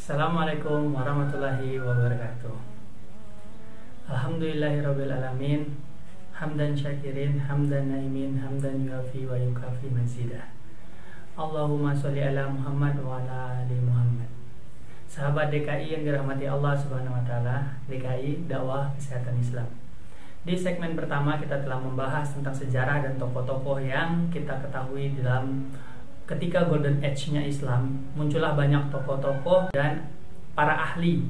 Assalamualaikum warahmatullahi wabarakatuh. Alhamdulillahirrabbilalamin. Hamdan syakirin, hamdan naimin, hamdan yuafi wa yukafi mazidah. Allahumma sholli ala Muhammad wa ala ali Muhammad. Sahabat DKI yang dirahmati Allah Subhanahu wa taala, DKI Dakwah Kesehatan Islam. Di segmen pertama kita telah membahas tentang sejarah dan tokoh-tokoh yang kita ketahui dalam ketika Golden Age-nya Islam. Muncullah banyak tokoh-tokoh dan para ahli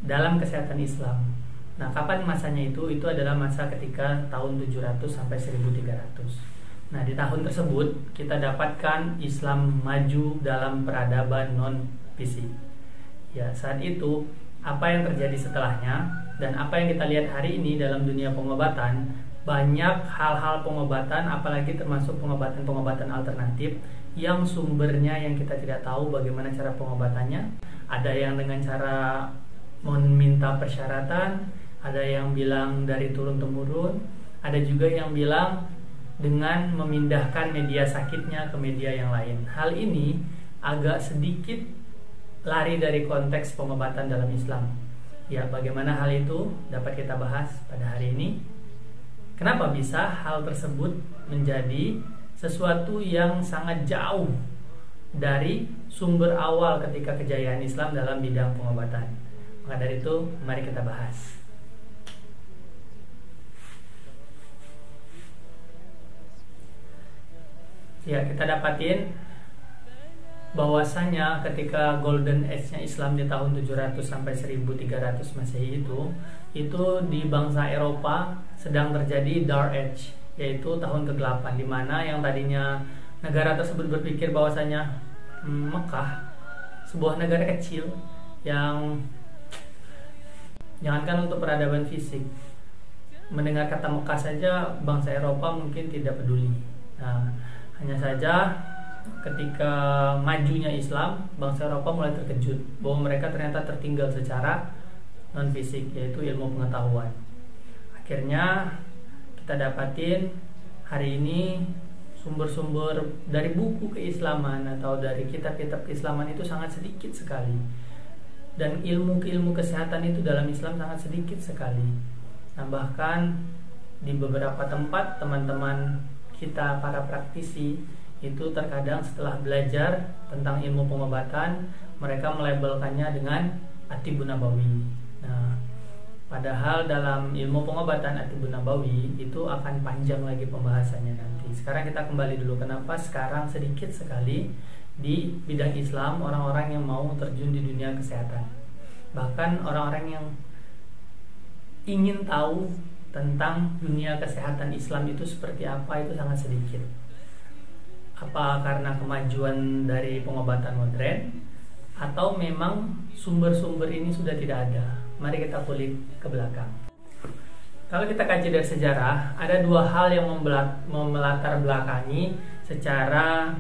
dalam kesehatan Islam. Nah, kapan masanya itu? Itu adalah masa ketika tahun 700 sampai 1300. Nah, di tahun tersebut kita dapatkan Islam maju dalam peradaban non-fisik. Ya, saat itu apa yang terjadi setelahnya dan apa yang kita lihat hari ini dalam dunia pengobatan, banyak hal-hal pengobatan, apalagi termasuk pengobatan-pengobatan alternatif yang sumbernya yang kita tidak tahu bagaimana cara pengobatannya. Ada yang dengan cara meminta persyaratan, ada yang bilang dari turun-temurun, ada juga yang bilang dengan memindahkan media sakitnya ke media yang lain. Hal ini agak sedikit lari dari konteks pengobatan dalam Islam. Ya, bagaimana hal itu dapat kita bahas pada hari ini. Kenapa bisa hal tersebut menjadi sesuatu yang sangat jauh dari sumber awal ketika kejayaan Islam dalam bidang pengobatan? Maka dari itu, mari kita bahas. Ya, kita dapatin bahwasanya ketika Golden Age-nya Islam di tahun 700 sampai 1300 Masehi itu di bangsa Eropa sedang terjadi Dark Age, yaitu tahun ke-8, di mana yang tadinya negara tersebut berpikir bahwasanya Mekah, sebuah negara kecil yang jangankan untuk peradaban fisik, mendengar kata Mekah saja bangsa Eropa mungkin tidak peduli. Nah, hanya saja ketika majunya Islam, bangsa Eropa mulai terkejut bahwa mereka ternyata tertinggal secara non-fisik, yaitu ilmu pengetahuan. Akhirnya kita dapatin hari ini sumber-sumber dari buku keislaman atau dari kitab-kitab keislaman itu sangat sedikit sekali. Dan ilmu-ilmu kesehatan itu dalam Islam sangat sedikit sekali. Nah, bahkan di beberapa tempat teman-teman kita para praktisi itu terkadang setelah belajar tentang ilmu pengobatan, mereka melabelkannya dengan At-Tibbun Nabawi. Nah, padahal dalam ilmu pengobatan At-Tibbun Nabawi itu akan panjang lagi pembahasannya nanti. Sekarang kita kembali dulu, kenapa sekarang sedikit sekali di bidang Islam orang-orang yang mau terjun di dunia kesehatan. Bahkan orang-orang yang ingin tahu tentang dunia kesehatan Islam itu seperti apa itu sangat sedikit. Apa karena kemajuan dari pengobatan modern, atau memang sumber-sumber ini sudah tidak ada? Mari kita kulik ke belakang. Kalau kita kaji dari sejarah, ada dua hal yang melatar belakangi secara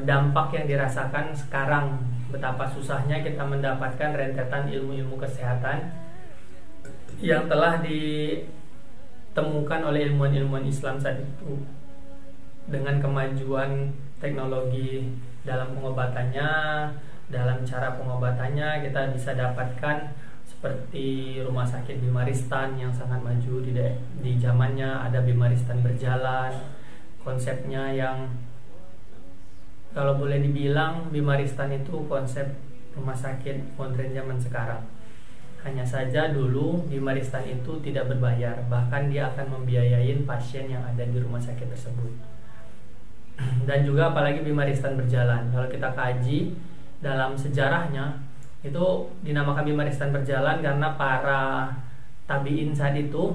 dampak yang dirasakan sekarang. Betapa susahnya kita mendapatkan rentetan ilmu-ilmu kesehatan yang telah ditemukan oleh ilmuwan-ilmuwan Islam saat itu. Dengan kemajuan teknologi dalam pengobatannya, dalam cara pengobatannya, kita bisa dapatkan seperti rumah sakit Bimaristan yang sangat maju di zamannya. Ada Bimaristan berjalan, konsepnya yang kalau boleh dibilang Bimaristan itu konsep rumah sakit modern zaman sekarang. Hanya saja dulu Bimaristan itu tidak berbayar, bahkan dia akan membiayain pasien yang ada di rumah sakit tersebut. Dan juga apalagi Bimaristan berjalan, kalau kita kaji dalam sejarahnya, itu dinamakan Bimaristan berjalan karena para tabiin saat itu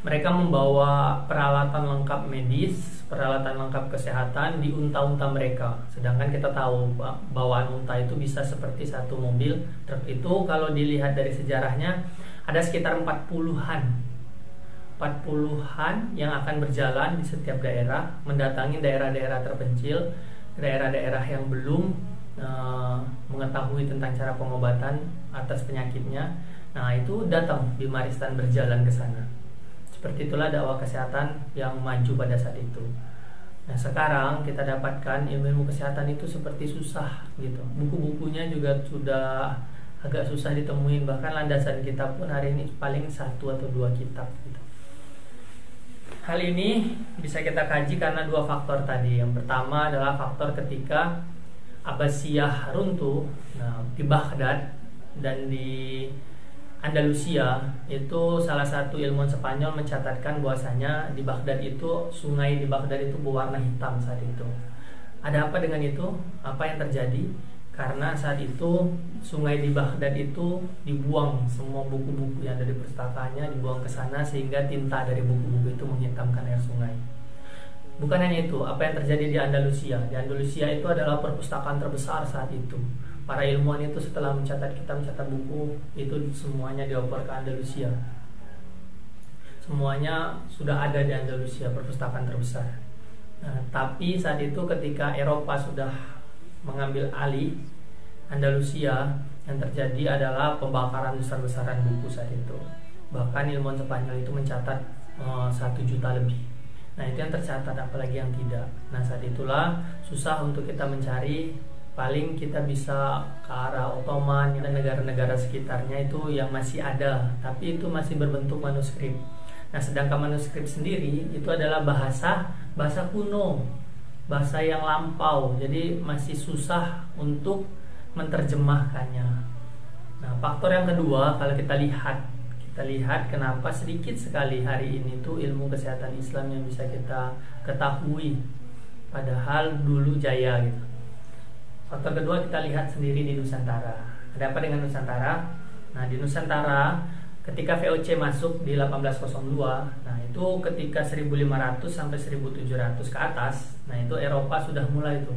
mereka membawa peralatan lengkap medis, peralatan lengkap kesehatan di unta-unta mereka. Sedangkan kita tahu bawaan unta itu bisa seperti satu mobil truk. Itu kalau dilihat dari sejarahnya ada sekitar 40-an yang akan berjalan di setiap daerah, mendatangi daerah-daerah terpencil, daerah-daerah yang belum mengetahui tentang cara pengobatan atas penyakitnya. Nah, itu datang Bimaristan berjalan ke sana. Seperti itulah dakwah kesehatan yang maju pada saat itu. Nah sekarang kita dapatkan ilmu kesehatan itu seperti susah gitu. Buku-bukunya juga sudah agak susah ditemuin. Bahkan landasan kitab pun hari ini paling 1 atau 2 kitab gitu. Hal ini bisa kita kaji karena 2 faktor tadi. Yang pertama adalah faktor ketika Abbasiyah runtuh, nah, di Baghdad dan di Andalusia, itu salah satu ilmuwan Spanyol mencatatkan bahwasanya di Baghdad itu, sungai di Baghdad itu berwarna hitam saat itu. Ada apa dengan itu? Apa yang terjadi? Karena saat itu sungai di Baghdad itu dibuang semua buku-buku yang ada di perpustakaannya, dibuang ke sana sehingga tinta dari buku-buku itu menghitamkan air sungai. Bukan hanya itu, apa yang terjadi di Andalusia? Di Andalusia itu adalah perpustakaan terbesar saat itu. Para ilmuwan itu setelah mencatat buku itu semuanya dioper ke Andalusia. Semuanya sudah ada di Andalusia, perpustakaan terbesar. Nah, tapi saat itu ketika Eropa sudah mengambil alih Andalusia, yang terjadi adalah pembakaran besar-besaran buku saat itu. Bahkan ilmuwan Spanyol itu mencatat 1 juta lebih. Nah itu yang tercatat, apalagi yang tidak. Nah saat itulah susah untuk kita mencari. Paling kita bisa ke arah Ottoman dan negara-negara sekitarnya itu yang masih ada, tapi itu masih berbentuk manuskrip. Nah sedangkan manuskrip sendiri itu adalah bahasa kuno, bahasa yang lampau, jadi masih susah untuk menerjemahkannya. Nah faktor yang kedua, kalau kita lihat kenapa sedikit sekali hari ini tuh ilmu kesehatan Islam yang bisa kita ketahui, padahal dulu jaya gitu. Faktor kedua kita lihat sendiri di Nusantara. Ada apa dengan Nusantara? Nah di Nusantara ketika VOC masuk di 1802, nah itu ketika 1500 sampai 1700 ke atas, nah itu Eropa sudah mulai tuh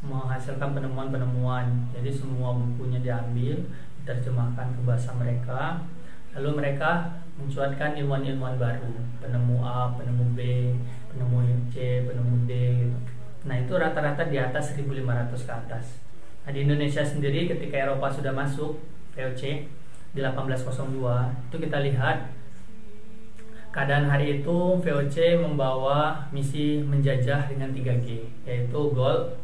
menghasilkan penemuan-penemuan. Jadi semua bukunya diambil, diterjemahkan ke bahasa mereka. Lalu mereka mencuatkan ilmuwan-ilmuwan baru, penemu A, penemu B, penemu C, penemu D gitu. Nah itu rata-rata di atas 1500 ke atas. Nah di Indonesia sendiri ketika Eropa sudah masuk VOC di 1802, itu kita lihat keadaan hari itu VOC membawa misi menjajah dengan 3G, yaitu gold,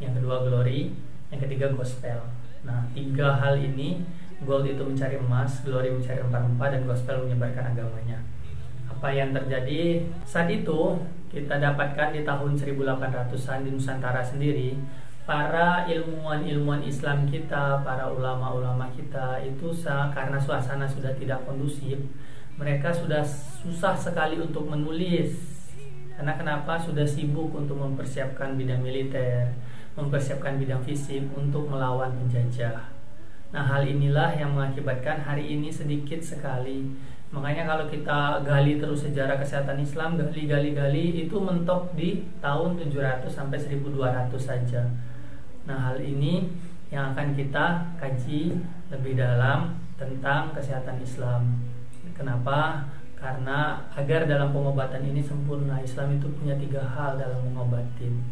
yang kedua glory, yang ketiga gospel. Nah 3 hal ini, gold itu mencari emas, glory mencari rempah-rempah, dan gospel menyebarkan agamanya. Apa yang terjadi saat itu kita dapatkan di tahun 1800-an di Nusantara sendiri, para ilmuwan Islam kita, para ulama-ulama kita itu karena suasana sudah tidak kondusif, mereka sudah susah sekali untuk menulis. Karena kenapa? Sudah sibuk untuk mempersiapkan bidang militer, mempersiapkan bidang fisik untuk melawan penjajah. Nah hal inilah yang mengakibatkan hari ini sedikit sekali. Makanya kalau kita gali terus sejarah kesehatan Islam, gali itu mentok di tahun 700 sampai 1200 saja. Nah hal ini yang akan kita kaji lebih dalam tentang kesehatan Islam. Kenapa? Karena agar dalam pengobatan ini sempurna, Islam itu punya 3 hal dalam mengobatin.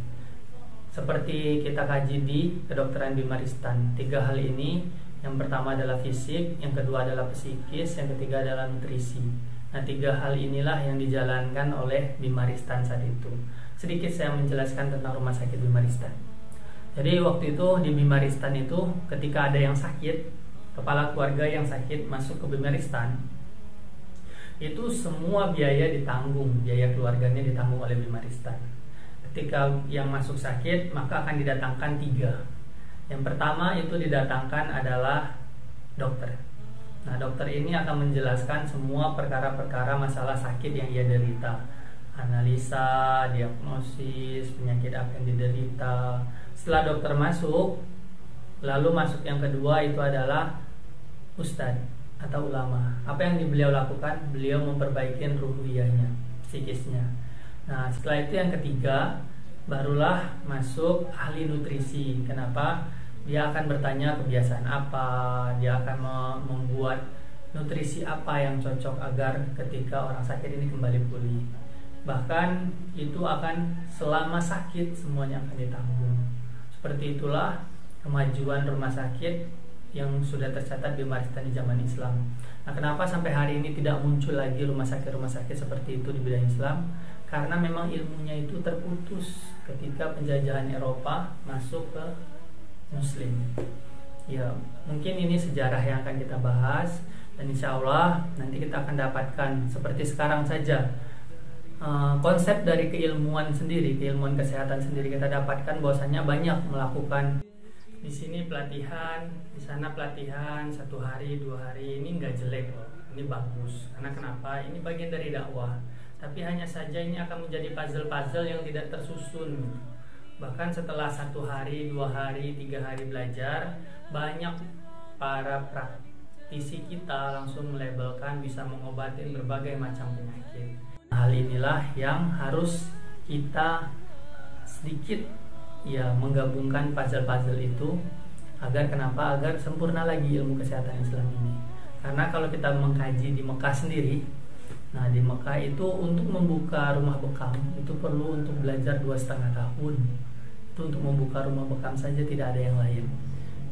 Seperti kita kaji di kedokteran Bimaristan, 3 hal ini. Yang pertama adalah fisik, yang kedua adalah psikis, yang ketiga adalah nutrisi. Nah 3 hal inilah yang dijalankan oleh Bimaristan saat itu. Sedikit saya menjelaskan tentang rumah sakit Bimaristan. Jadi waktu itu di Bimaristan itu ketika ada yang sakit, kepala keluarga yang sakit masuk ke Bimaristan, itu semua biaya ditanggung, biaya keluarganya ditanggung oleh Bimaristan. Ketika yang masuk sakit maka akan didatangkan 3. Yang pertama itu didatangkan adalah dokter. Nah dokter ini akan menjelaskan semua perkara-perkara masalah sakit yang ia derita, analisa, diagnosis, penyakit apa yang diderita. Setelah dokter masuk, lalu masuk yang kedua itu adalah ustadz atau ulama. Apa yang beliau lakukan? Beliau memperbaiki ruhiyahnya, psikisnya. Nah setelah itu yang ketiga barulah masuk ahli nutrisi. Kenapa? Dia akan bertanya kebiasaan apa, dia akan membuat nutrisi apa yang cocok agar ketika orang sakit ini kembali pulih. Bahkan itu akan selama sakit semuanya akan ditanggung. Seperti itulah kemajuan rumah sakit yang sudah tercatat di Bimaristan di zaman Islam. Nah kenapa sampai hari ini tidak muncul lagi rumah sakit seperti itu di bidang Islam? karena memang ilmunya itu terputus ketika penjajahan Eropa masuk ke Muslim. Ya, mungkin ini sejarah yang akan kita bahas, dan insya Allah nanti kita akan dapatkan seperti sekarang saja. Konsep dari keilmuan sendiri, keilmuan kesehatan sendiri kita dapatkan bahwasanya banyak melakukan di sini pelatihan, di sana pelatihan 1 hari 2 hari. Ini nggak jelek loh, ini bagus. Karena kenapa? Ini bagian dari dakwah. Tapi hanya saja ini akan menjadi puzzle-puzzle yang tidak tersusun. Bahkan setelah 1 hari, 2 hari, 3 hari belajar, banyak para praktisi kita langsung melabelkan bisa mengobati berbagai macam penyakit. Hal inilah yang harus kita sedikit ya menggabungkan puzzle-puzzle itu agar kenapa? Agar sempurna lagi ilmu kesehatan Islam ini. Karena kalau kita mengkaji di Mekah sendiri, nah di Mekah itu untuk membuka rumah bekam itu perlu untuk belajar 2,5 tahun. Itu untuk membuka rumah bekam saja, tidak ada yang lain.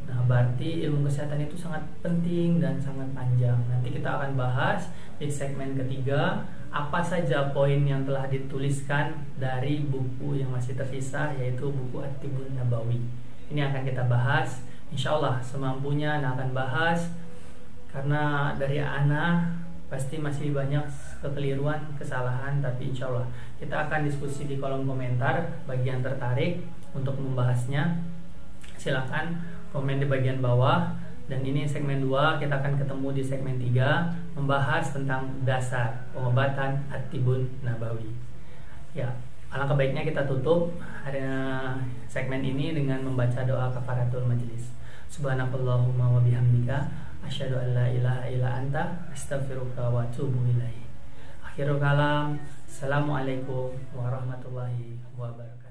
Nah, berarti ilmu kesehatan itu sangat penting dan sangat panjang. Nanti kita akan bahas di segmen ketiga apa saja poin yang telah dituliskan dari buku yang masih tersisa, yaitu buku At-Tibbun Nabawi. Ini akan kita bahas, insya Allah semampunya Ana akan bahas, karena dari Ana pasti masih banyak kekeliruan, kesalahan, tapi insya Allah kita akan diskusi di kolom komentar. Bagi yang tertarik untuk membahasnya, silakan komen di bagian bawah. Dan ini segmen 2, kita akan ketemu di segmen 3 membahas tentang dasar pengobatan At-Tibbun Nabawi. Ya, alangkah baiknya kita tutup segmen ini dengan membaca doa kafaratul majlis. Subhanakallahumma wa bihamdika asyhadu an la ilaha illa anta astaghfiruka wa atubu ilaik. Akhirul kalam. Assalamualaikum warahmatullahi wabarakatuh.